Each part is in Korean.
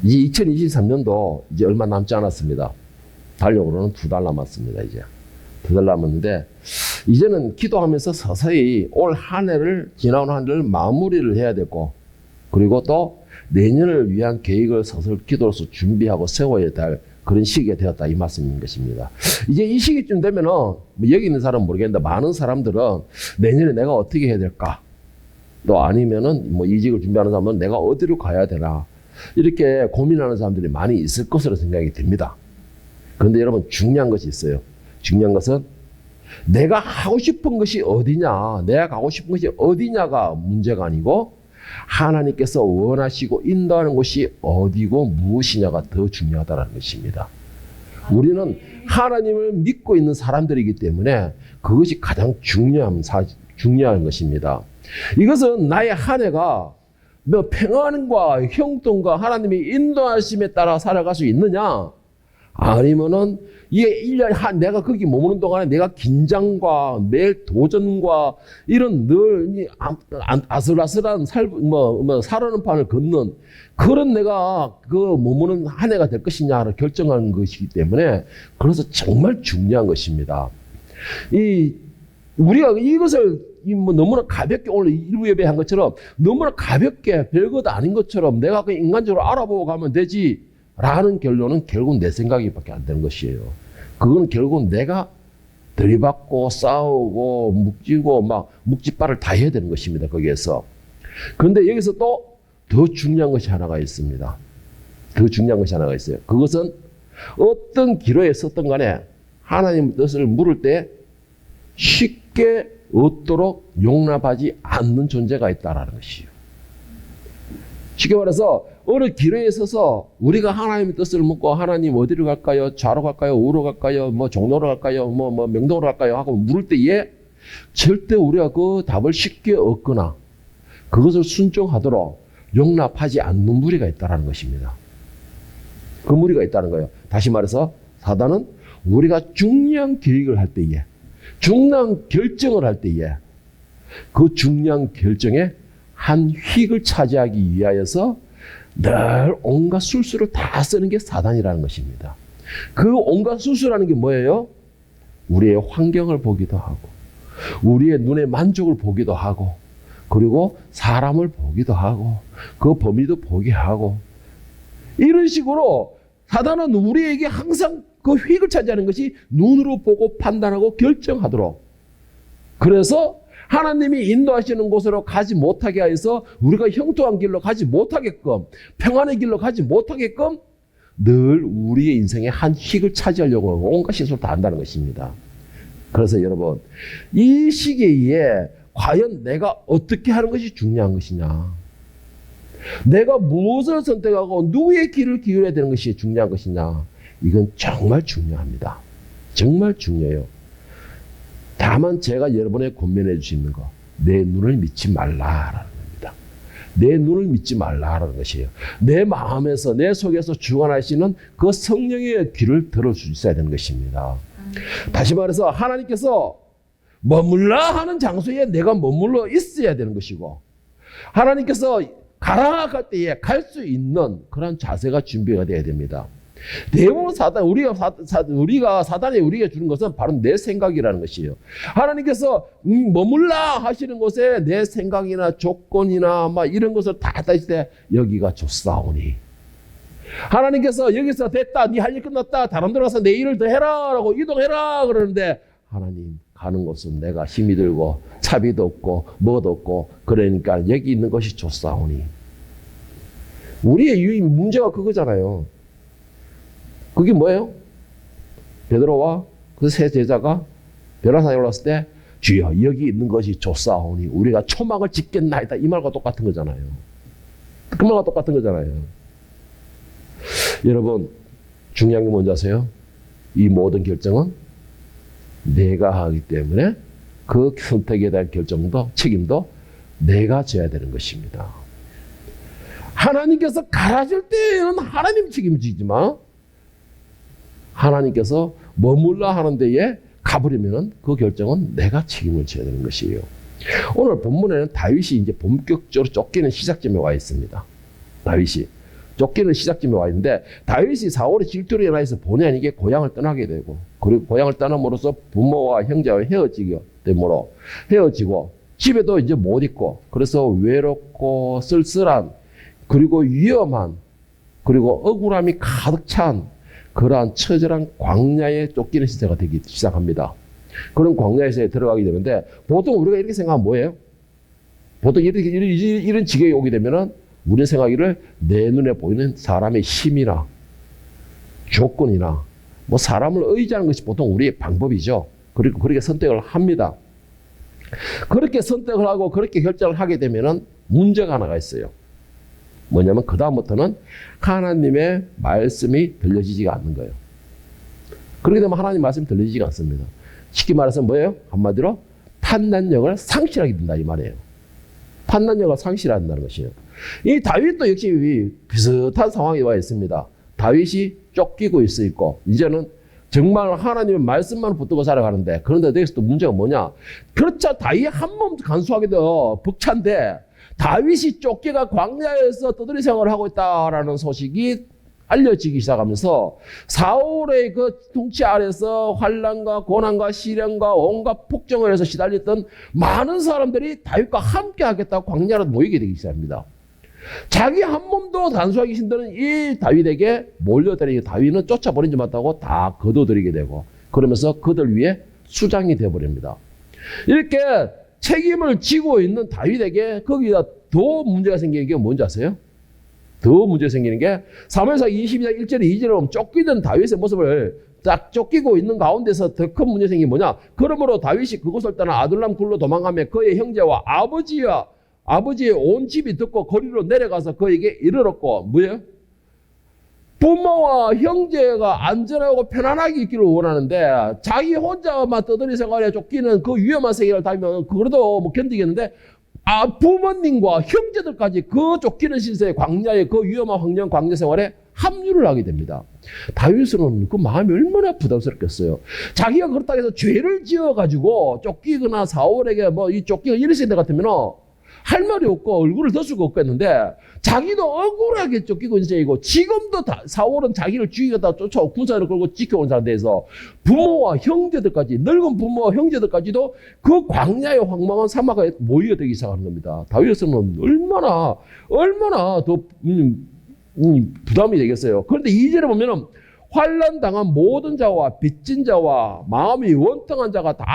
이제 2023년도 이제 얼마 남지 않았습니다. 달력으로는 2달 남았습니다. 이제 2달 남았는데 이제는 기도하면서 서서히 올 한 해를 지나온 한 해를 마무리를 해야 되고, 그리고 또 내년을 위한 계획을 서서히 기도로서 준비하고 세워야 될 그런 시기가 되었다, 이 말씀인 것입니다. 이제 이 시기쯤 되면은 뭐 여기 있는 사람은 모르겠는데 많은 사람들은 내년에 내가 어떻게 해야 될까, 또 아니면은 뭐 이직을 준비하는 사람은 내가 어디로 가야 되나, 이렇게 고민하는 사람들이 많이 있을 것으로 생각이 됩니다. 그런데 여러분, 중요한 것이 있어요. 중요한 것은 내가 하고 싶은 것이 어디냐, 내가 가고 싶은 것이 어디냐가 문제가 아니고 하나님께서 원하시고 인도하는 곳이 어디고 무엇이냐가 더 중요하다는 것입니다. 우리는 하나님을 믿고 있는 사람들이기 때문에 그것이 가장 중요한 것입니다. 이것은 나의 한 해가 뭐 평안과 형통과 하나님의 인도하심에 따라 살아갈 수 있느냐, 아니면은 이게 1년 한 내가 거기 머무는 동안에 내가 긴장과 매일 도전과 이런 늘 아슬아슬한 살아는 판을 걷는 그런 내가 그 머무는 한 해가 될 것이냐를 결정하는 것이기 때문에, 그래서 정말 중요한 것입니다. 우리가 이것을 뭐 너무나 가볍게 오늘 일부 예배한 것처럼 너무나 가볍게 별것 아닌 것처럼 내가 그 인간적으로 알아보고 가면 되지 라는 결론은 결국 내 생각이밖에 안 되는 것이에요. 그건 결국 내가 들이받고 싸우고 묵지고 막 묵지발을 다 해야 되는 것입니다. 거기에서. 그런데 여기서 또 더 중요한 것이 하나가 있습니다. 더 중요한 것이 하나가 있어요. 그것은 어떤 기로에 섰던 간에 하나님의 뜻을 물을 때 쉽게 얻도록 용납하지 않는 존재가 있다는 것이에요. 쉽게 말해서 어느 기로에 서서 우리가 하나님의 뜻을 묻고 하나님 어디로 갈까요? 좌로 갈까요? 우로 갈까요? 뭐 종로로 갈까요? 뭐 명동으로 갈까요? 하고 물을 때에 절대 우리가 그 답을 쉽게 얻거나 그것을 순종하도록 용납하지 않는 무리가 있다는 것입니다. 그 무리가 있다는 거예요. 다시 말해서 사단은 우리가 중요한 계획을 할 때에, 중요한 결정을 할 때에 그 중요한 결정에 한 획을 차지하기 위하여서 늘 온갖 술수를 다 쓰는 게 사단이라는 것입니다. 그 온갖 술수라는 게 뭐예요? 우리의 환경을 보기도 하고, 우리의 눈의 만족을 보기도 하고, 그리고 사람을 보기도 하고, 그 범위도 보게 하고, 이런 식으로 사단은 우리에게 항상 그 획을 차지하는 것이 눈으로 보고 판단하고 결정하도록, 그래서 하나님이 인도하시는 곳으로 가지 못하게 하여서 우리가 형통한 길로 가지 못하게끔, 평안의 길로 가지 못하게끔 늘 우리의 인생에 한 획을 차지하려고 온갖 시술을 다 한다는 것입니다. 그래서 여러분, 이 시기에 과연 내가 어떻게 하는 것이 중요한 것이냐, 내가 무엇을 선택하고 누구의 길을 기울여야 되는 것이 중요한 것이냐, 이건 정말 중요합니다. 정말 중요해요. 다만 제가 여러분에게 권면해 주시는 거, 내 눈을 믿지 말라라는 겁니다. 내 눈을 믿지 말라라는 것이에요. 내 마음에서, 내 속에서 주관하시는 그 성령의 귀를 들을 수 있어야 되는 것입니다. 다시 말해서 하나님께서 머물라 하는 장소에 내가 머물러 있어야 되는 것이고, 하나님께서 가라 할 때에 갈 수 있는 그런 자세가 준비가 되어야 됩니다. 대부분 우리가 사단이 우리에게 주는 것은 바로 내 생각이라는 것이에요. 하나님께서 머물라 하시는 곳에 내 생각이나 조건이나 막 이런 것을 다 있을 때 여기가 좋사오니, 하나님께서 여기서 됐다, 네 할 일 끝났다, 다른 데 가서 내 일을 더 해라 라고 이동해라 그러는데, 하나님 가는 곳은 내가 힘이 들고 차비도 없고 뭐도 없고 그러니까 여기 있는 것이 좋사오니. 우리의 유일 문제가 그거잖아요. 그게 뭐예요? 베드로와 그 세 제자가 벼랑산에 올랐을 때 주여 여기 있는 것이 좋사오니 우리가 초막을 짓겠나이다, 이 말과 똑같은 거잖아요. 그 말과 똑같은 거잖아요. 여러분, 중요한 게 뭔지 아세요? 이 모든 결정은 내가 하기 때문에 그 선택에 대한 결정도 책임도 내가 져야 되는 것입니다. 하나님께서 가라질 때는 하나님 책임지지만 하나님께서 머물라 하는 데에 가버리면 그 결정은 내가 책임을 져야 되는 것이에요. 오늘 본문에는 다윗이 이제 본격적으로 쫓기는 시작점에 와 있습니다. 다윗이. 쫓기는 시작점에 와 있는데 다윗이 사울의 질투로 인해서 본의 아니게 고향을 떠나게 되고 그리고 고향을 떠남으로써 부모와 형제와 헤어지고 집에도 이제 못 있고 그래서 외롭고 쓸쓸한 그리고 위험한 그리고 억울함이 가득 찬 그러한 처절한 광야에 쫓기는 시대가 되기 시작합니다. 그런 광야에 들어가게 되는데 보통 우리가 이렇게 생각하면 뭐예요? 보통 이런 지경에 오게 되면은 우리는 생각하기를 내 눈에 보이는 사람의 힘이나 조건이나 뭐 사람을 의지하는 것이 보통 우리의 방법이죠. 그리고 그렇게 선택을 합니다. 그렇게 선택을 하고 그렇게 결정을 하게 되면은 문제가 하나가 있어요. 뭐냐면 그다음부터는 하나님의 말씀이 들려지지가 않는 거예요. 그렇게 되면 하나님 말씀이 들려지지가 않습니다. 쉽게 말해서 뭐예요? 한마디로 판단력을 상실하게 된다 이 말이에요. 판단력을 상실한다는 것이에요. 이 다윗도 역시 비슷한 상황에 와 있습니다. 다윗이 쫓기고 있고 이제는 정말 하나님의 말씀만 붙들고 살아가는데 그런데 여기서 또 문제가 뭐냐? 그렇죠. 다윗 한 몸 간수하기도 벅찬데 다윗이 쫓겨가 광야에서 떠돌이 생활을 하고 있다라는 소식이 알려지기 시작하면서 사울의 그 통치 아래서 환난과 고난과 시련과 온갖 폭정을 해서 시달렸던 많은 사람들이 다윗과 함께 하겠다고 광야로 모이게 되기 시작합니다. 자기 한 몸도 단수하기 힘든 이 다윗에게 몰려들이 다윗은 쫓아버리지 못하고 다 거둬들이게 되고 그러면서 그들 위에 수장이 되어버립니다. 이렇게 책임을 지고 있는 다윗에게 거기다 더 문제가 생기는 게 뭔지 아세요? 더 문제가 생기는 게 사무엘상 22장 1절 2절에 보면 쫓기던 다윗의 모습을 딱 쫓기고 있는 가운데서 더 큰 문제가 생긴 게 뭐냐? 그러므로 다윗이 그곳을 떠나 아둘람 굴로 도망가며 그의 형제와 아버지의 온 집이 듣고 거리로 내려가서 그에게 이르렀고 뭐예요? 부모와 형제가 안전하고 편안하게 있기를 원하는데 자기 혼자만 떠돌이 생활에 쫓기는 그 위험한 세계를 다니면 그래도 뭐 견디겠는데 부모님과 형제들까지 그 쫓기는 시세의 광야의 그 위험한 환경 광야 생활에 합류를 하게 됩니다. 다윗은 그 마음이 얼마나 부담스럽겠어요. 자기가 그렇다고 해서 죄를 지어가지고 쫓기거나 사울에게 뭐 이 쫓기가 이럴 때 같으면 할 말이 없고 얼굴을 들 수가 없겠는데 자기도 억울하게 쫓기고 있는 세이고 지금도 사울은 자기를 죽이겠다 쫓아오고 군사를 끌고 지켜온 상태에서 부모와 형제들까지 늙은 부모와 형제들까지도 그 광야의 황망한 사막에 모여들기 시작하는 겁니다. 다윗은 얼마나 더 부담이 되겠어요. 그런데 2절에 보면은 환난 당한 모든 자와 빚진 자와 마음이 원통한 자가 다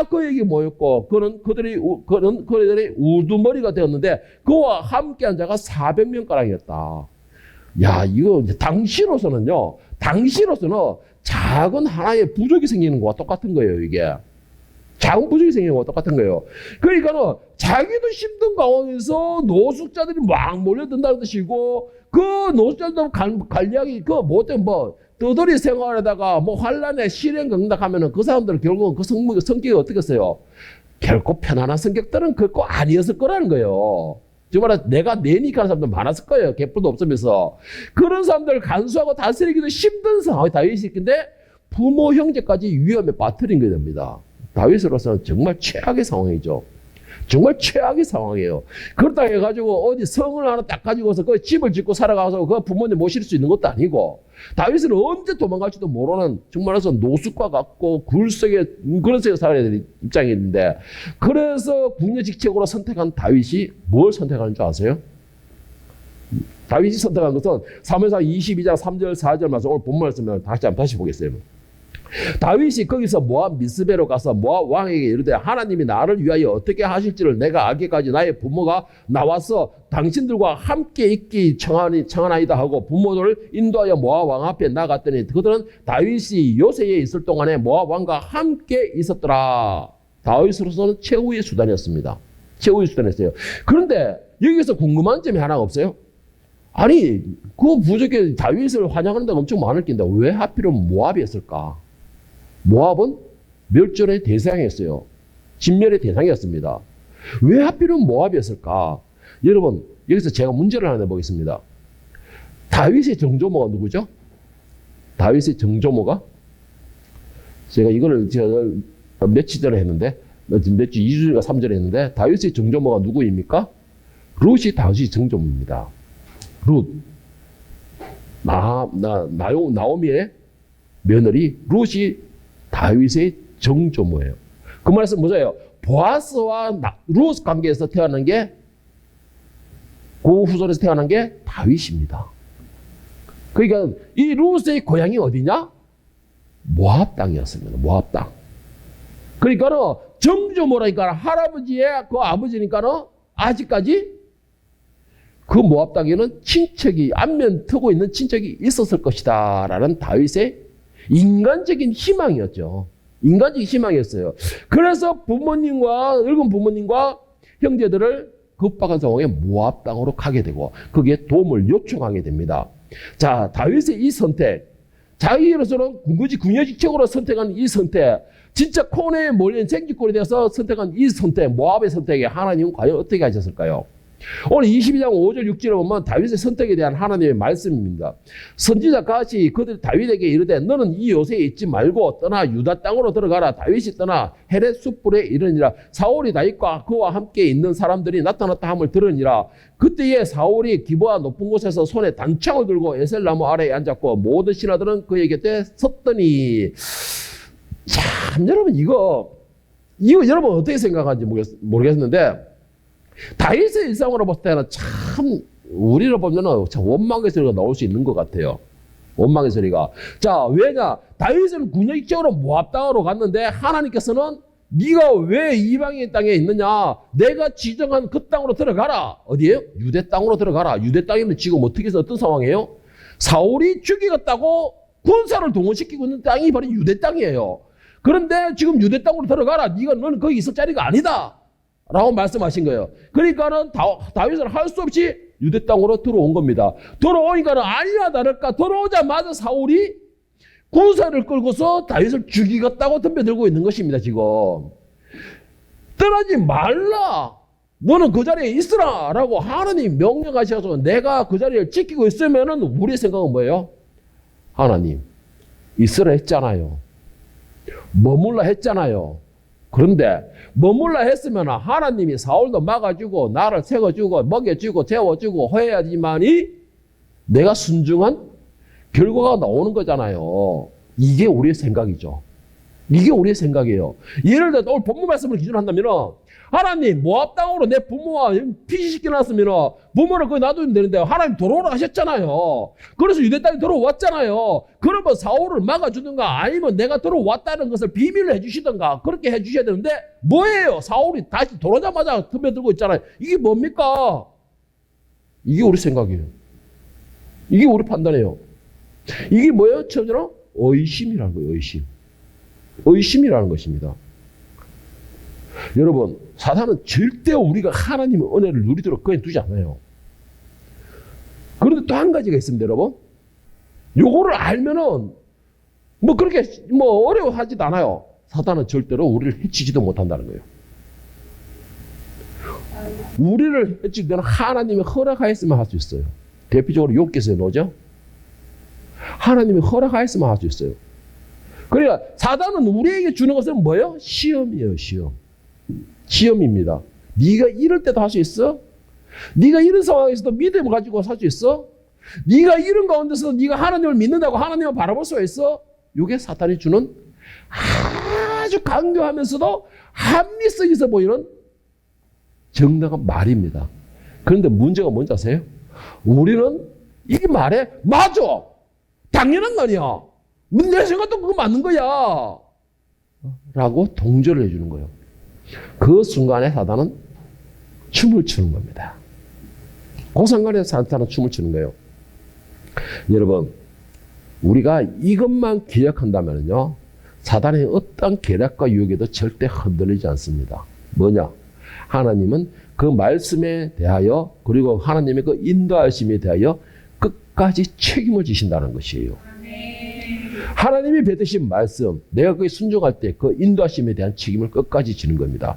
그에게 모였고 그들이 우두머리가 되었는데 그와 함께한 자가 400명가량이었다. 야, 이거 당시로서는 작은 하나의 부족이 생기는 것과 똑같은 거예요. 이게 작은 부족이 생기는 것과 똑같은 거예요. 그러니까는 자기도 힘든 가운데서 노숙자들이 막 몰려든다는 뜻이고 그 노숙자들 관리하기 그 못된 떠돌이 생활하다가 환란에 시련 겪는다 하면은 그 사람들은 결국은 그 성격이 어떻겠어요? 결코 편안한 성격들은 결코 아니었을 거라는 거예요. 정말 내가 내니까 하는 사람들 많았을 거예요. 개뿔도 없으면서. 그런 사람들을 간수하고 다스리기도 힘든 상황이 다윗이 근데 부모 형제까지 위험에 빠뜨린 게 됩니다. 다윗으로서는 정말 최악의 상황이죠. 정말 최악의 상황이에요. 그렇다 해가지고 어디 성을 하나 딱 가지고서 그 집을 짓고 살아가서 그 부모님 모실 수 있는 것도 아니고 다윗은 언제 도망갈지도 모르는 정말로서 노숙과 같고 굴속에 그런 속에 살아야 될 입장인데 그래서 궁여직책으로 선택한 다윗이 뭘 선택하는 줄 아세요? 다윗이 선택한 것은 사무엘상 22장 3절 4절 말씀 오늘 본문을 쓰면 다시 보겠어요. 다윗이 거기서 모압 미스베로 가서 모압 왕에게 이르되 하나님이 나를 위하여 어떻게 하실지를 내가 알기까지 나의 부모가 나와서 당신들과 함께 있기 청하나이다 하고 부모들을 인도하여 모압 왕 앞에 나갔더니 그들은 다윗이 요새에 있을 동안에 모압 왕과 함께 있었더라. 다윗으로서는 최후의 수단이었습니다. 최후의 수단이었어요. 그런데 여기서 궁금한 점이 하나가 없어요? 아니 그 부족에 다윗을 환영하는 데가 엄청 많을 텐데 왜 하필은 모압이었을까? 모압은 멸절의 대상이었어요. 진멸의 대상이었습니다. 왜 하필은 모압이었을까? 여러분 여기서 제가 문제를 하나 내보겠습니다. 다윗의 정조모가 누구죠? 다윗의 정조모가 제가 이거를 며칠 전에 했는데 몇 주 2주가 3절에 했는데 다윗의 정조모가 누구입니까? 룻이 다윗의 정조모입니다. 룻. 나오미의 며느리 룻이 다윗의 정조모예요. 그 말씀 뭐예요? 보아스와 룻 관계에서 태어난 게, 그 후손에서 태어난 게 다윗입니다. 그러니까 이 룻의 고향이 어디냐? 모압 땅이었습니다. 모압 땅. 그러니까는 정조모라니까 할아버지의 그 아버지니까는 아직까지 그 모압 땅에는 친척이, 안면 트고 있는 친척이 있었을 것이다 라는 다윗의 인간적인 희망이었죠. 인간적인 희망이었어요. 그래서 부모님과, 늙은 부모님과 형제들을 급박한 상황에 모압 땅으로 가게 되고 거기에 도움을 요청하게 됩니다. 자, 다윗의 이 선택, 자기로서는 군여직책으로 선택한 이 선택, 진짜 코너에 몰린 생쥐꼴이 되어서 선택한 이 선택, 모압의 선택에 하나님은 과연 어떻게 하셨을까요? 오늘 22장 5절 6절에 보면 다윗의 선택에 대한 하나님의 말씀입니다. 선지자 같이 그들 다윗에게 이르되 너는 이 요새에 있지 말고 떠나 유다 땅으로 들어가라. 다윗이 떠나 헤렛 숯불에 이르니라. 사울이 다윗과 그와 함께 있는 사람들이 나타났다 함을 들으니라. 그때에 사울이 기브아 높은 곳에서 손에 단창을 들고 에셀나무 아래에 앉았고 모든 신하들은 그의 곁에 섰더니. 참, 여러분 이거 여러분 어떻게 생각하는지 모르겠는데 다윗의 일상으로 봤을 때는 참 우리로 보면은 참 원망의 소리가 나올 수 있는 것 같아요. 원망의 소리가. 자, 왜냐? 다윗은 군역적으로 모압 땅으로 갔는데 하나님께서는 네가 왜 이방인 땅에 있느냐? 내가 지정한 그 땅으로 들어가라. 어디예요? 유대 땅으로 들어가라. 유대 땅에는 지금 어떻게 해서 어떤 상황이에요? 사울이 죽이겠다고 군사를 동원시키고 있는 땅이 바로 유대 땅이에요. 그런데 지금 유대 땅으로 들어가라. 너는 거기 있을 자리가 아니다. 라고 말씀하신 거예요. 그러니까는 다윗은 할 수 없이 유대 땅으로 들어온 겁니다. 들어오니까는 아니나 다를까 들어오자마자 사울이 군사를 끌고서 다윗을 죽이겠다고 덤벼들고 있는 것입니다. 지금 떠나지 말라. 너는 그 자리에 있으라 라고 하나님 명령하셔서 내가 그 자리를 지키고 있으면은 우리의 생각은 뭐예요? 하나님 있으라 했잖아요. 머물라 했잖아요. 그런데 머물라 했으면 하나님이 사울도 막아주고 나를 세워주고 먹여주고 재워주고 해야지만이 내가 순종한 결과가 나오는 거잖아요. 이게 우리의 생각이죠. 이게 우리의 생각이에요. 예를 들어 오늘 본문 말씀을 기준으로 한다면 하나님 모압 땅으로 내 부모와 피시시켜놨으면 부모를 거기 놔두면 되는데 하나님 돌아오라 하셨잖아요. 그래서 유대 땅에 들어왔잖아요. 그러면 사울을 막아주든가 아니면 내가 들어왔다는 것을 비밀로 해주시든가 그렇게 해주셔야 되는데 뭐예요? 사울이 다시 돌아오자마자 덤벼들고 있잖아요. 이게 뭡니까? 이게 우리 생각이에요. 이게 우리 판단이에요. 이게 뭐예요? 처음으로 의심이라는 거예요. 의심. 의심이라는 것입니다. 여러분, 사탄은 절대 우리가 하나님의 은혜를 누리도록 그냥 두지 않아요. 그런데 또 한 가지가 있습니다, 여러분. 요거를 알면은 그렇게 어려워하지도 않아요. 사탄은 절대로 우리를 해치지도 못한다는 거예요. 우리를 해칠 때는 하나님이 허락하였으면 할 수 있어요. 대표적으로 욥기서에 나오죠. 하나님이 허락하였으면 할 수 있어요. 그러니까 사단은 우리에게 주는 것은 뭐예요? 시험이에요, 시험. 시험입니다. 네가 이럴 때도 할 수 있어? 네가 이런 상황에서도 믿음을 가지고 살 수 있어? 네가 이런 가운데서 네가 하나님을 믿는다고 하나님을 바라볼 수가 있어? 이게 사탄이 주는 아주 강교하면서도 합리성 있어 보이는 정당한 말입니다. 그런데 문제가 뭔지 아세요? 우리는 이 말에 맞아! 당연한 말이야! 내 생각도 그거 맞는 거야! 라고 동조를 해주는 거예요. 그 순간에 사단은 춤을 추는 겁니다. 그 순간에 사탄은 춤을 추는 거예요. 여러분, 우리가 이것만 기억한다면요, 사단의 어떤 계략과 유혹에도 절대 흔들리지 않습니다. 뭐냐? 하나님은 그 말씀에 대하여 그리고 하나님의 그 인도하심에 대하여 끝까지 책임을 지신다는 것이에요. 하나님이 뱉으신 말씀, 내가 그에 순종할 때 그 인도하심에 대한 책임을 끝까지 지는 겁니다.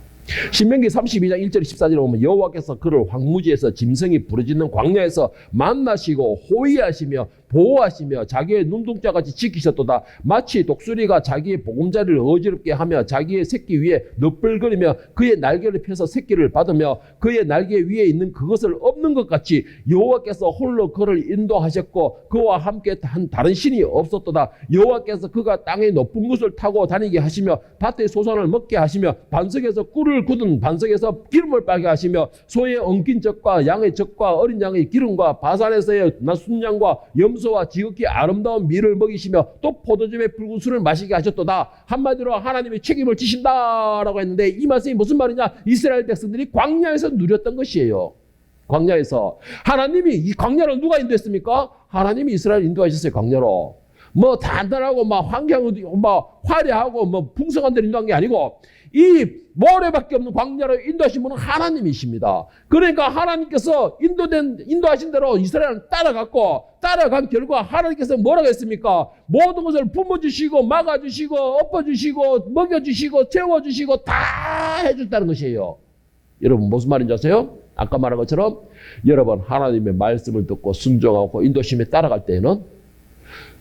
신명기 32장 1절 14절에 보면 여호와께서 그를 황무지에서 짐승이 부르짖는 광야에서 만나시고 호위하시며 보호하시며 자기의 눈동자같이 지키셨도다. 마치 독수리가 자기의 보금자리를 어지럽게 하며 자기의 새끼 위에 너풀거리며 그의 날개를 펴서 새끼를 받으며 그의 날개 위에 있는 그것을 엎는 것 같이 여호와께서 홀로 그를 인도하셨고 그와 함께 다른 신이 없었도다. 여호와께서 그가 땅의 높은 곳을 타고 다니게 하시며 밭의 소산을 먹게 하시며 반석에서 꿀을 굳은 반석에서 기름을 빨게 하시며 소의 엉킨 젖과 양의 젖과 어린 양의 기름과 바산에서의 순양과 염소와 지극히 아름다운 밀을 먹이시며 또 포도즙의 붉은 술을 마시게 하셨도다. 한마디로 하나님의 책임을 지신다라고 했는데 이 말씀이 무슨 말이냐? 이스라엘 백성들이 광야에서 누렸던 것이에요. 광야에서 하나님이 이 광야로 누가 인도했습니까? 하나님이 이스라엘 인도하셨어요. 광야로. 뭐 단단하고 막 환경도 막 화려하고 뭐 풍성한 데를 인도한 게 아니고 이 모래밖에 없는 광야로 인도하신 분은 하나님이십니다. 그러니까 하나님께서 인도하신 대로 이스라엘은 따라간 결과 하나님께서 뭐라고 했습니까? 모든 것을 품어주시고 막아주시고 엎어주시고 먹여주시고 채워주시고 다 해줬다는 것이에요. 여러분 무슨 말인지 아세요? 아까 말한 것처럼 여러분 하나님의 말씀을 듣고 순종하고 인도심에 따라갈 때에는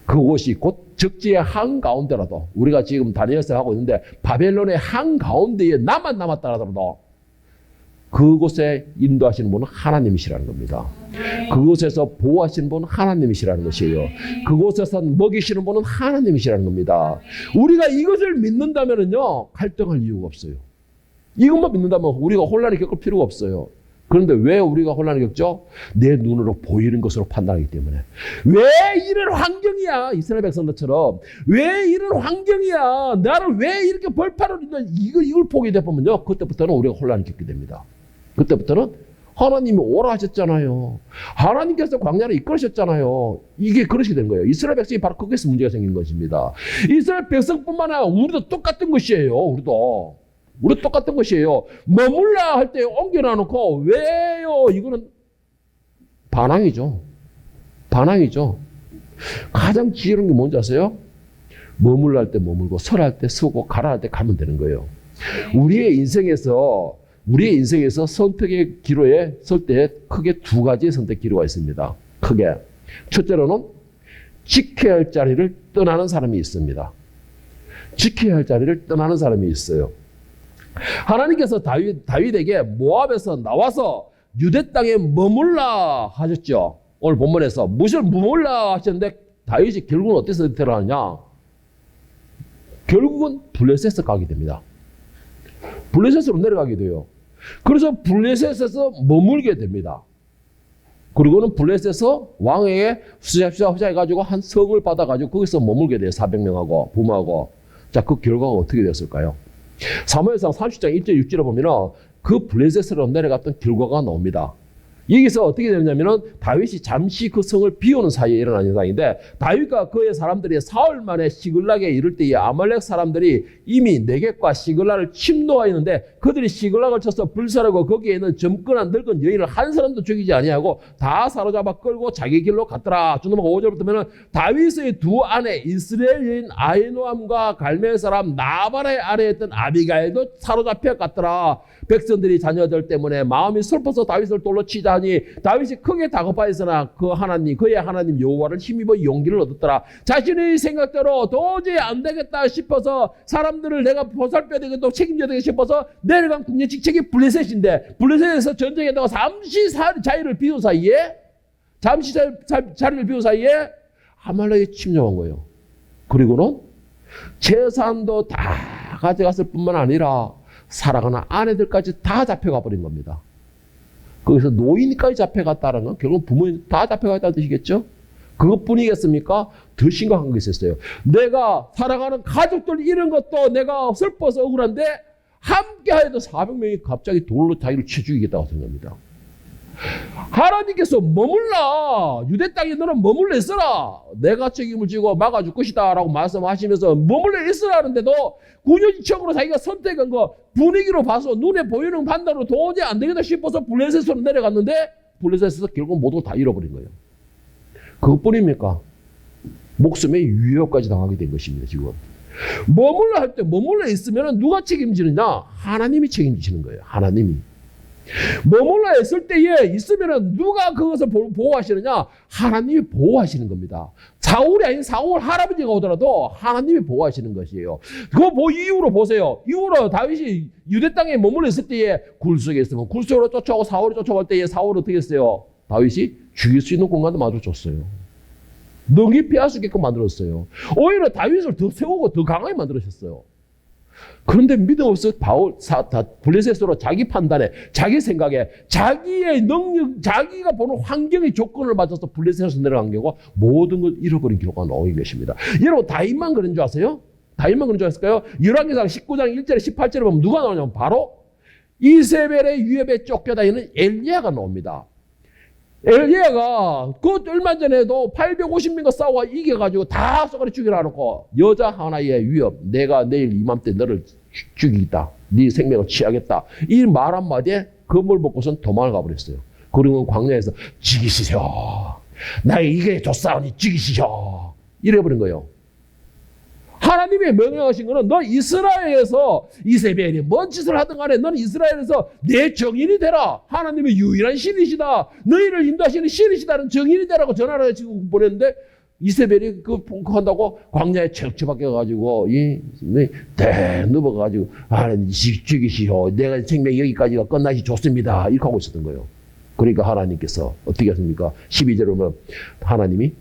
그곳이 곧 적지의 한가운데라도 우리가 지금 다니엘서 하고 있는데 바벨론의 한가운데에 남았다 하더라도 그곳에 인도하시는 분은 하나님이시라는 겁니다. 그곳에서 보호하시는 분은 하나님이시라는 것이에요. 그곳에서 먹이시는 분은 하나님이시라는 겁니다. 우리가 이것을 믿는다면요 갈등할 이유가 없어요. 이것만 믿는다면 우리가 혼란을 겪을 필요가 없어요. 그런데 왜 우리가 혼란을 겪죠? 내 눈으로 보이는 것으로 판단하기 때문에. 왜 이런 환경이야? 이스라엘 백성들처럼. 왜 이런 환경이야? 나를 왜 이렇게 벌판으로 이걸 보게 되면요. 그때부터는 우리가 혼란을 겪게 됩니다. 그때부터는 하나님이 오라 하셨잖아요. 하나님께서 광야를 이끌으셨잖아요. 이게 그렇게 된 거예요. 이스라엘 백성이 바로 거기서 문제가 생긴 것입니다. 이스라엘 백성뿐만 아니라 우리도 똑같은 것이에요. 우리도 똑같은 것이에요. 머물라 할 때 옮겨놔놓고 왜요? 이거는 반항이죠. 가장 지혜로운 게 뭔지 아세요? 머물라 할 때 머물고 서라 할 때 서고 가라 할 때 가면 되는 거예요. 우리의 인생에서 선택의 기로에 설 때 크게 두 가지의 선택 기로가 있습니다. 크게. 첫째로는 지켜야 할 자리를 떠나는 사람이 있습니다. 지켜야 할 자리를 떠나는 사람이 있어요. 하나님께서 다윗에게 모압에서 나와서 유대 땅에 머물라 하셨죠. 오늘 본문에서 무엇을 머물라 하셨는데 다윗이 결국은 어디서 태어나느냐? 결국은 블레셋에 가게 됩니다. 블레셋으로 내려가게 돼요. 그래서 블레셋에서 머물게 됩니다. 그리고는 블레셋에서 왕에게 후자해가지고 한 성을 받아가지고 거기서 머물게 돼요. 400명하고 부모하고. 자, 그 결과가 어떻게 됐을까요? 사무엘상 30장 1절 6절에 보면 그 블레셋으로 내려갔던 결과가 나옵니다. 여기서 어떻게 되냐면은 다윗이 잠시 그 성을 비우는 사이에 일어난 현상인데 다윗과 그의 사람들이 사흘 만에 시글락에 이를 때에 아말렉 사람들이 이미 네겝과 시글락을 침노하였는데 그들이 시글락을 쳐서 불살하고 거기에 있는 젊거나 늙은 여인을 한 사람도 죽이지 아니하고 다 사로잡아 끌고 자기 길로 갔더라. 주님은 5절부터는 다윗의 두 아내 이스라엘 여인 아히노암과 갈멜 사람 나발의 아내였던 아비가일도 사로잡혀 갔더라. 백성들이 자녀들 때문에 마음이 슬퍼서 다윗을 돌로 치자니 다윗이 크게 다급하였으나 그의 하나님 여호와를 힘입어 용기를 얻었더라. 자신의 생각대로 도저히 안 되겠다 싶어서 사람들을 내가 보살펴야 되겠다 책임져야 되겠다 싶어서 내려간 국내 직책이 블레셋인데 블레셋에서 전쟁에다가 잠시 자리를 비운 사이에 아말렉이 침략한 거예요. 그리고는 재산도 다 가져갔을 뿐만 아니라 사랑하는 아내들까지 다 잡혀가 버린 겁니다. 거기서 노인까지 잡혀갔다는 건 결국 부모님 다 잡혀갔다는 뜻이겠죠? 그것뿐이겠습니까? 더 심각한 게 있었어요. 내가 사랑하는 가족들 잃은 것도 내가 슬퍼서 억울한데 함께하여도 400명이 갑자기 돌로 자기를 쳐 죽이겠다고 생각합니다. 하나님께서 머물라 유대 땅에 너는 머물러 있어라 내가 책임을 지고 막아줄 것이다 라고 말씀하시면서 머물러 있으라 하는데도 군용적으로 자기가 선택한 거 분위기로 봐서 눈에 보이는 판단으로 도저히 안 되겠다 싶어서 블레셋으로 내려갔는데 블레셋에서 결국 모두 다 잃어버린 거예요. 그것뿐입니까? 목숨의 위협까지 당하게 된 것입니다. 지금 머물러 할 때 머물러 있으면 누가 책임지느냐? 하나님이 책임지시는 거예요. 하나님이. 머물러 있을 때에 있으면은 누가 그것을 보호하시느냐? 하나님이 보호하시는 겁니다. 사울이 아닌 사울 할아버지가 오더라도 하나님이 보호하시는 것이에요. 그거 이후로 보세요. 이후로 다윗이 유대 땅에 머물러 있을 때에 굴 속에 있으면 굴 속으로 쫓아오고 사울이 쫓아올 때에 사울은 어떻게 했어요? 다윗이 죽일 수 있는 공간도 마주쳤어요. 능히 피할 수 있게끔 만들었어요. 오히려 다윗을 더 세우고 더 강하게 만들으셨어요. 그런데 믿음 없어 블레셋으로 자기 판단에, 자기 생각에, 자기의 능력, 자기가 보는 환경의 조건을 맞춰서 블레셋에서 내려간 경우가 모든 걸 잃어버린 기록가 나오는 것입니다. 여러분 다윗만 그런 줄 아세요? 다윗만 그런 줄 아실까요? 열왕기상 19장 1절에 18절에 보면 누가 나오냐면 바로 이세벨의 위협에 쫓겨다니는 엘리야가 나옵니다. 엘리야가 그 얼마 전에도 850명과 싸워 이겨가지고 다 쏘가리 죽이라 놓고 여자 하나의 위협, 내가 내일 이맘때 너를 죽이겠다, 네 생명을 취하겠다, 이 말 한마디에 겁을 먹고선 도망을 가버렸어요. 그리고 광야에서 죽이시죠, 나 이게 줬사오니 죽이시죠, 이래버린 거예요. 하나님이 명령하신 거는 너 이스라엘에서 이세벨이 뭔 짓을 하든 간에 너는 이스라엘에서 내 정인이 되라. 하나님의 유일한 신이시다. 너희를 인도하시는 신이시다는 정인이 되라고 전화를 지금 보냈는데 이세벨이 그거 한다고 광야에 척척박혀 가지고 누워가지고 하나님 죽이시오. 내가 생명 여기까지가 끝나시 좋습니다. 이렇게 하고 있었던 거예요. 그러니까 하나님께서 어떻게 하십니까? 12절에 보면 하나님이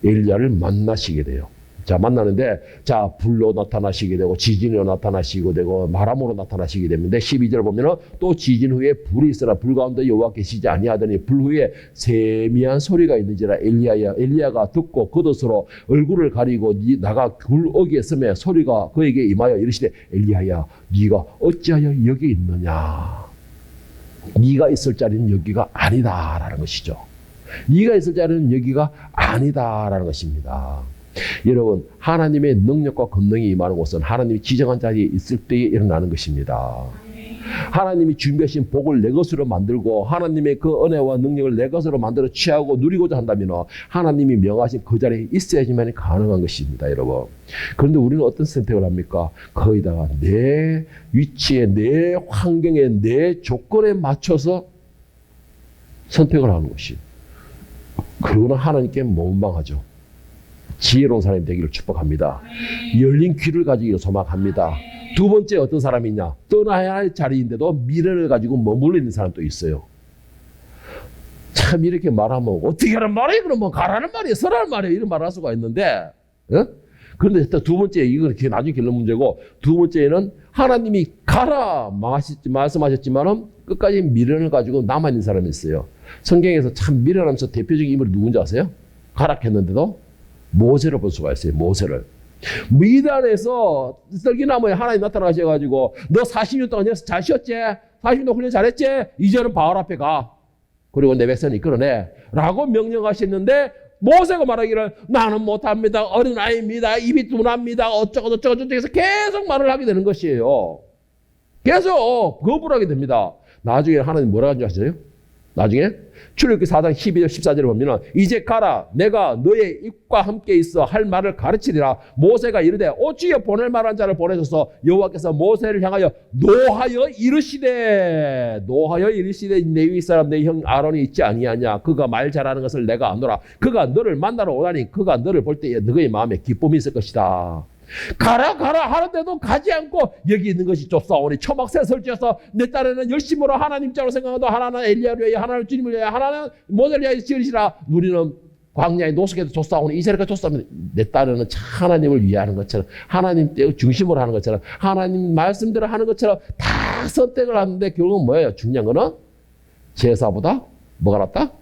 엘리야를 만나시게 돼요. 자, 만나는데, 자, 불로 나타나시게 되고, 지진으로 나타나시게 되고, 바람으로 나타나시게 됩니다. 12절 보면은 또 지진 후에 불이 있으나 불 가운데 여호와 계시지 아니하더니 불 후에 세미한 소리가 있는지라 엘리야가 듣고 겉옷으로 얼굴을 가리고 나가 굴 어귀에 서매 소리가 그에게 임하여 이르시되 엘리야야, 네가 어찌하여 여기 있느냐? 네가 있을 자리는 여기가 아니다라는 것이죠. 네가 있을 자리는 여기가 아니다라는 것입니다. 여러분, 하나님의 능력과 권능이 임하는 곳은 하나님이 지정한 자리에 있을 때에 일어나는 것입니다. 하나님이 준비하신 복을 내 것으로 만들고 하나님의 그 은혜와 능력을 내 것으로 만들어 취하고 누리고자 한다면 하나님이 명하신 그 자리에 있어야지만 가능한 것입니다, 여러분. 그런데 우리는 어떤 선택을 합니까? 거기다가 내 위치에, 내 환경에, 내 조건에 맞춰서 선택을 하는 것이, 그러고는 하나님께 원망하죠. 지혜로운 사람이 되기를 축복합니다. 열린 귀를 가지기를 소망합니다. 두 번째 어떤 사람이 있냐? 떠나야 할 자리인데도 미련을 가지고 머물러 있는 사람도 있어요. 참 이렇게 말하면 어떻게 하란 말이에요? 그럼 뭐 가라는 말이에요? 서라는 말이에요? 이런 말을 할 수가 있는데, 어? 그런데 두 번째, 이건 나중에 결론 문제고, 두 번째는 하나님이 가라 말씀하셨지만은 끝까지 미련을 가지고 남아있는 사람이 있어요. 성경에서 참 미련하면서 대표적인 인물이 누군지 아세요? 가락했는데도 모세를 볼 수가 있어요. 모세를. 미단에서 떨기나무에 하나님 나타나셔가지고 너 40년 동안 여기서 잘 쉬었지? 40년 훈련 잘했지? 이제는 바알 앞에 가. 그리고 내 백성을 이끌어내. 라고 명령하셨는데 모세가 말하기를 나는 못합니다. 어린아이입니다. 입이 둔합니다. 어쩌고 해서 계속 말을 하게 되는 것이에요. 계속 거부를 하게 됩니다. 나중에 하나님 뭐라 하는지 아세요? 나중에 출애굽기 4장 12절 14절을 보면 이제 가라, 내가 너의 입과 함께 있어 할 말을 가르치리라. 모세가 이르되 어찌여 보낼 만한 자를 보내셔서 여호와께서 모세를 향하여 노하여 이르시되 레위 사람 내 형 아론이 있지 아니하냐? 그가 말 잘하는 것을 내가 아노라. 그가 너를 만나러 오라니 그가 너를 볼 때에 너의 마음에 기쁨이 있을 것이다. 가라 하는데도 가지 않고 여기 있는 것이 좁사오니 초막새 설지어서 내 딸에는 열심으로 하나님 자로 생각하도 하나는 엘리야를 위하여 하나는 주님을 위하여 하나는 모세를 위하여 지으시라. 우리는 광야의 노숙에도 좁사오니 이 자리가 좁사오니 내 딸에는 하나님을 위하는 것처럼 하나님 중심으로 하는 것처럼 하나님 말씀대로 하는 것처럼 다 선택을 하는데 결국은 뭐예요? 중요한 거는 제사보다 뭐가 낫다?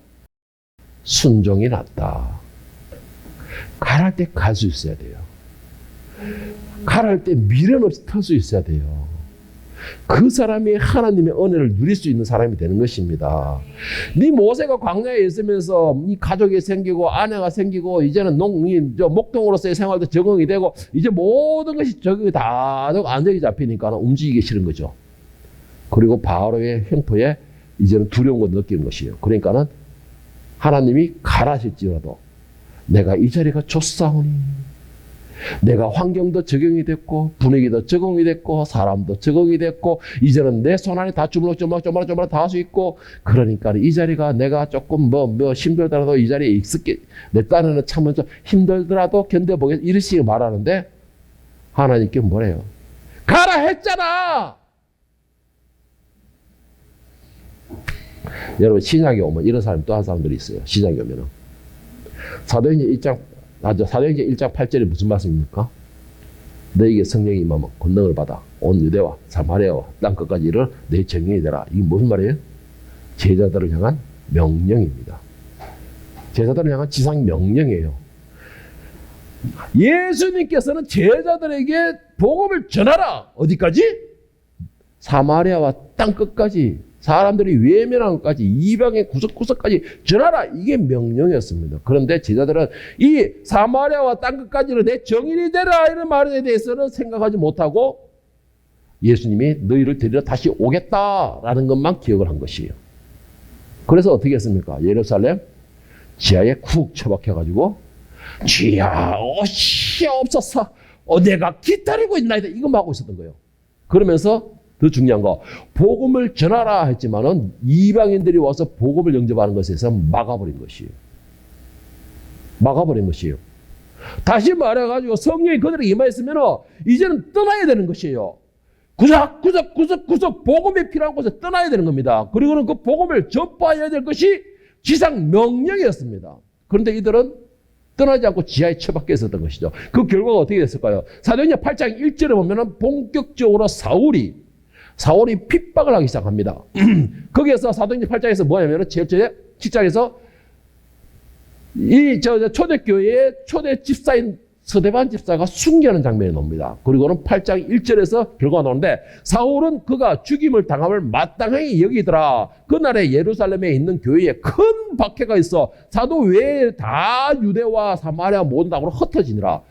순종이 낫다. 가랄 때 갈 수 있어야 돼요. 가랄 때 미련 없이 털 수 있어야 돼요. 그 사람이 하나님의 은혜를 누릴 수 있는 사람이 되는 것입니다. 네 모세가 광야에 있으면서 이 가족이 생기고 아내가 생기고 이제는 목동으로서의 생활도 적응이 되고 이제 모든 것이 적응이 다 되고 안정이 잡히니까 움직이기 싫은 거죠. 그리고 바로의 횡포에 이제는 두려운 걸 느끼는 것이에요. 그러니까는 하나님이 가라 하실지라도 내가 이 자리가 좁사오니 내가 환경도 적용이 됐고 분위기도 적응이 됐고 사람도 적응이 됐고 이제는 내 손안에 다 주물럭주물럭 다 할 수 있고 그러니까 이 자리가 내가 조금 뭐 힘들더라도 이 자리에 익숙해 내 딴에는 참 좀 힘들더라도 견뎌보겠다 이런 식으로 말하는데 하나님께 뭐래요? 가라 했잖아. 여러분 신약에 오면 이런 사람이 또 한 사람들이 있어요. 신약에 오면은 사도행전 1장 8절에 무슨 말씀입니까? 너에게 성령이 임하면 권능을 받아 온 유대와 사마리아와 땅 끝까지 이를 내 증인이 되라. 이게 무슨 말이에요? 제자들을 향한 명령입니다. 제자들을 향한 지상 명령이에요. 예수님께서는 제자들에게 복음을 전하라. 어디까지? 사마리아와 땅 끝까지 사람들이 외면한 것까지 이방의 구석구석까지 전하라. 이게 명령이었습니다. 그런데 제자들은 이 사마리아와 땅끝까지는 내 정인이 되라 이런 말에 대해서는 생각하지 못하고 예수님이 너희를 데리러 다시 오겠다라는 것만 기억을 한 것이에요. 그래서 어떻게 했습니까? 예루살렘 지하에 쿡 처박혀가지고 주야 오시옵소서 내가 기다리고 있나이다 이것만 하고 있었던 거예요. 그러면서 더 중요한 거 복음을 전하라 했지만은 이방인들이 와서 복음을 영접하는 것에 대해서 막아버린 것이에요. 막아버린 것이에요. 다시 말해가지고 성령이 그들에게 임하였으면 이제는 떠나야 되는 것이에요. 구석구석 복음이 필요한 곳에 떠나야 되는 겁니다. 그리고는 그 복음을 전파해야 될 것이 지상 명령이었습니다. 그런데 이들은 떠나지 않고 지하에 처박혀 있었던 것이죠. 그 결과가 어떻게 됐을까요? 사도행전 8장 1절에 보면은 본격적으로 사울이 핍박을 하기 시작합니다. 거기에서 사도행전 8장에서 뭐냐면은 제일 첫째 7장에서 이 초대교회의 초대 집사인 서대반 집사가 순교하는 장면이 나옵니다. 그리고는 8장 1절에서 결과가 나오는데 사울은 그가 죽임을 당함을 마땅하게 여기더라. 그날에 예루살렘에 있는 교회에 큰 박해가 있어 사도 외에 다 유대와 사마리아 모든 땅으로 흩어지니라.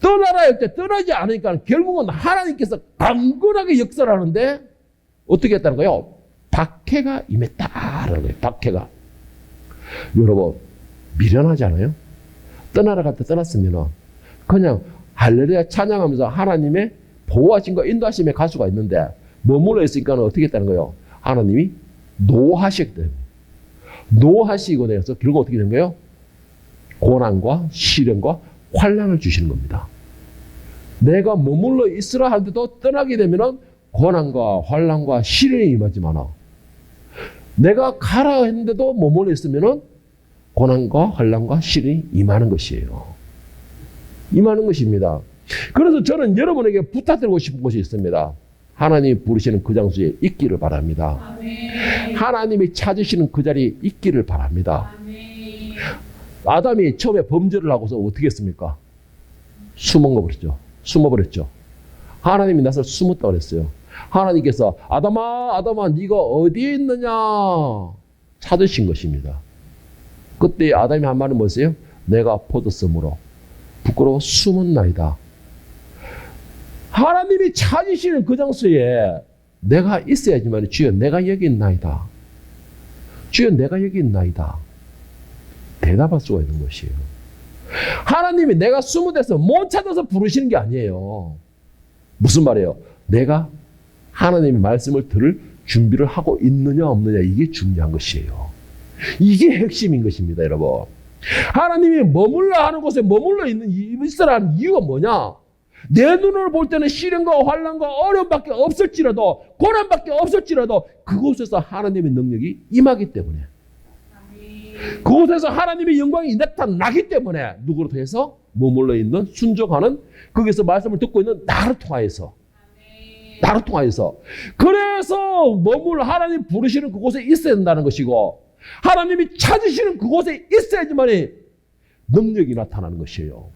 떠나라 할 때 떠나지 않으니까 결국은 하나님께서 강건하게 역사를 하는데 어떻게 했다는 거예요? 박해가 임했다라는 거예요. 박해가. 여러분 미련하지 않아요? 떠나라 할 때 떠났으면 그냥 할렐루야 찬양하면서 하나님의 보호하심과 인도하심에 갈 수가 있는데 머물러 있으니까 어떻게 했다는 거예요? 하나님이 노하시기 때문에 노하시고 내서 결국 어떻게 된 거예요? 고난과 시련과 환난을 주시는 겁니다. 내가 머물러 있으라 하는데도 떠나게 되면 고난과 환난과 시련이 임하지만 내가 가라 했는데도 머물러 있으면 고난과 환난과 시련이 임하는 것이에요. 임하는 것입니다. 그래서 저는 여러분에게 부탁드리고 싶은 것이 있습니다. 하나님이 부르시는 그 장소에 있기를 바랍니다. 아멘. 하나님이 찾으시는 그 자리에 있기를 바랍니다. 아멘. 아담이 처음에 범죄를 하고서 어떻게 했습니까? 숨어버렸죠. 하나님이 나서 숨었다고 그랬어요. 하나님께서 아담아 네가 어디에 있느냐 찾으신 것입니다. 그때 아담이 한 말은 뭐였어요? 내가 포도섬으로 부끄러워 숨었나이다. 하나님이 찾으시는 그 장소에 내가 있어야지만 주여 내가 여기 있나이다. 주여 내가 여기 있나이다. 대답할 수가 있는 것이에요. 하나님이 내가 숨은 데서 못 찾아서 부르시는 게 아니에요. 무슨 말이에요? 내가 하나님의 말씀을 들을 준비를 하고 있느냐 없느냐 이게 중요한 것이에요. 이게 핵심인 것입니다, 여러분. 하나님이 머물러 하는 곳에 머물러 있으라는 이유가 뭐냐? 내 눈으로 볼 때는 시련과 환난과 어려움밖에 없을지라도 고난밖에 없을지라도 그곳에서 하나님의 능력이 임하기 때문에 그곳에서 하나님의 영광이 나타나기 때문에 누구로 통해서 머물러 있는 순종하는 거기서 말씀을 듣고 있는 나를 통하여서 그래서 하나님 부르시는 그곳에 있어야 된다는 것이고 하나님이 찾으시는 그곳에 있어야지만 능력이 나타나는 것이에요.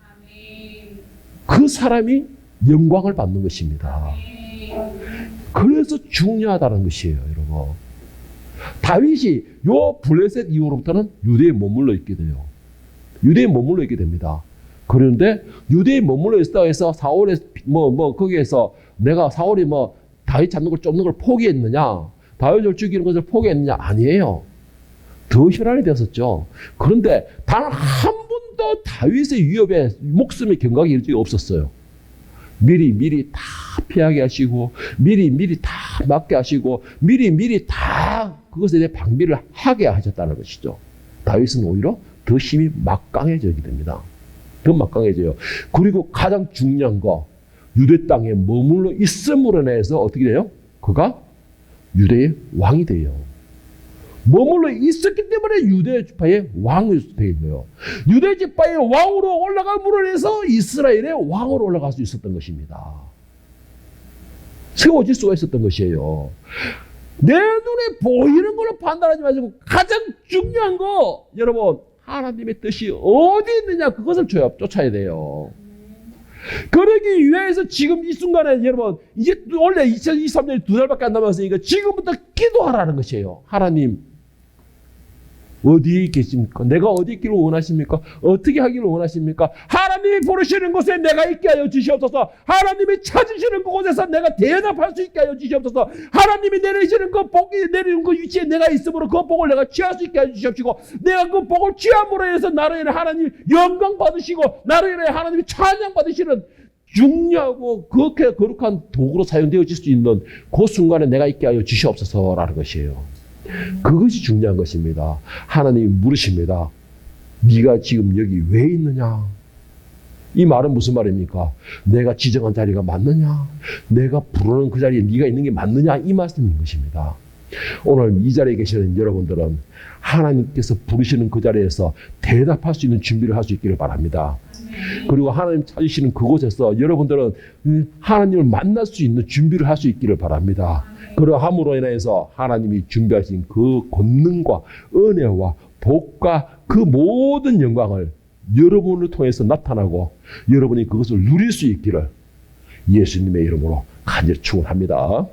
그 사람이 영광을 받는 것입니다. 그래서 중요하다는 것이에요, 여러분. 다윗이 요 블레셋 이후로부터는 유대에 머물러 있게 돼요. 유대에 머물러 있게 됩니다. 그런데 유대에 머물러 있다고 해서 사울의 거기에서 내가 사울이 다윗 잡는 걸 쫓는 걸 포기했느냐, 다윗을 죽이는 것을 포기했느냐? 아니에요. 더 혈안이 되었었죠. 그런데 단 한 아무것도 다윗의 위협에 목숨의 경각이 이런 적이 없었어요. 미리 다 피하게 하시고 미리 다 막게 하시고 미리 다 그것에 대해 방비를 하게 하셨다는 것이죠. 다윗은 오히려 더 힘이 막강해지게 됩니다. 더 막강해져요. 그리고 가장 중요한 거, 유대 땅에 머물러 있음으로 인해서 어떻게 돼요? 그가 유대의 왕이 돼요. 머물러 있었기 때문에 유대 지파의 왕이 되는 거예요. 유대 지파의 왕으로 올라감으로 인해서 이스라엘의 왕으로 올라갈 수 있었던 것입니다. 세워질 수가 있었던 것이에요. 내 눈에 보이는 걸로 판단하지 마시고 가장 중요한 거, 여러분, 하나님의 뜻이 어디 있느냐, 그것을 쫓아야 돼요. 그러기 위해서 지금 이 순간에 여러분, 이제 원래 2023년이 2달밖에 안 남았으니까 지금부터 기도하라는 것이에요. 하나님, 어디 계십니까? 내가 어디 있기를 원하십니까? 어떻게 하기를 원하십니까? 하나님이 부르시는 곳에 내가 있게 하여 주시옵소서. 하나님이 찾으시는 그곳에서 내가 대답할 수 있게 하여 주시옵소서. 하나님이 내리시는 그 복이 내리는 그 위치에 내가 있으므로 그 복을 내가 취할 수 있게 하여 주시옵시고, 내가 그 복을 취함으로 해서 나로 인해 하나님 영광 받으시고 나로 인해 하나님이 찬양 받으시는 중요하고 그렇게 거룩한 도구로 사용되어질 수 있는 그 순간에 내가 있게 하여 주시옵소서라는 것이에요. 그것이 중요한 것입니다. 하나님이 물으십니다. 네가 지금 여기 왜 있느냐? 이 말은 무슨 말입니까? 내가 지정한 자리가 맞느냐? 내가 부르는 그 자리에 네가 있는 게 맞느냐? 이 말씀인 것입니다. 오늘 이 자리에 계시는 여러분들은 하나님께서 부르시는 그 자리에서 대답할 수 있는 준비를 할 수 있기를 바랍니다. 그리고 하나님 찾으시는 그곳에서 여러분들은 하나님을 만날 수 있는 준비를 할 수 있기를 바랍니다. 그러함으로 인해서 하나님이 준비하신 그 권능과 은혜와 복과 그 모든 영광을 여러분을 통해서 나타나고 여러분이 그것을 누릴 수 있기를 예수님의 이름으로 간절히 축원합니다.